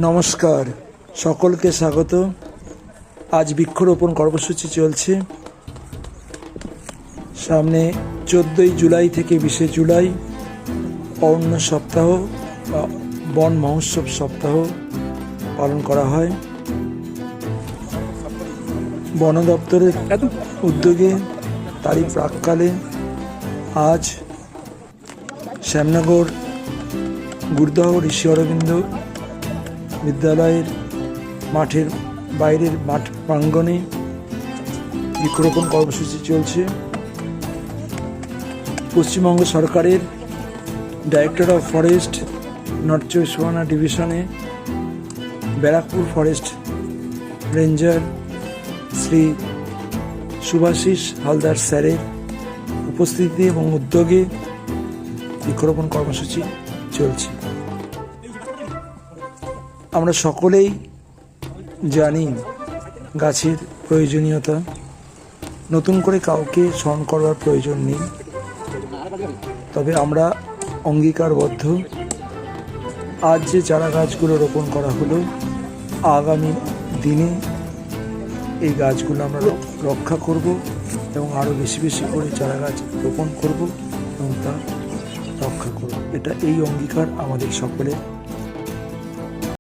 নমস্কার, সকলকে স্বাগত। আজ বৃক্ষরোপণ কর্মসূচি চলছে। সামনে 14ই জুলাই থেকে 20শে জুলাই অরণ্য সপ্তাহ বা বন মহোৎসব সপ্তাহ পালন করা হয়। বন দপ্তরের উদ্যোগে তারই প্রাক্কালে আজ শ্যামনগর গুরুদহ ঋষি অরবিন্দ বিদ্যালয়ের মাঠের বাইরের মাঠ প্রাঙ্গণে বৃক্ষরোপণ কর্মসূচি চলছে। পশ্চিমবঙ্গ সরকারের ডাইরেক্টর অফ ফরেস্ট নর্থ চব্বিশ পরগনা ডিভিশনে ব্যারাকপুর ফরেস্ট রেঞ্জার শ্রী শুভাশিস হালদার স্যারের উপস্থিতি এবং উদ্যোগে বৃক্ষরোপণ কর্মসূচি চলছে। আমরা সকলেই জানি গাছের প্রয়োজনীয়তা, নতুন করে কাউকে স্মরণ করার প্রয়োজন নেই। তবে আমরা অঙ্গীকারবদ্ধ, আজ যে চারা গাছগুলো রোপণ করা হলো, আগামী দিনে এই গাছগুলো আমরা রক্ষা করব এবং আরও বেশি বেশি করে চারা গাছ রোপণ করব এবং তা রক্ষা করব। এটা এই অঙ্গীকার আমাদের সকলের।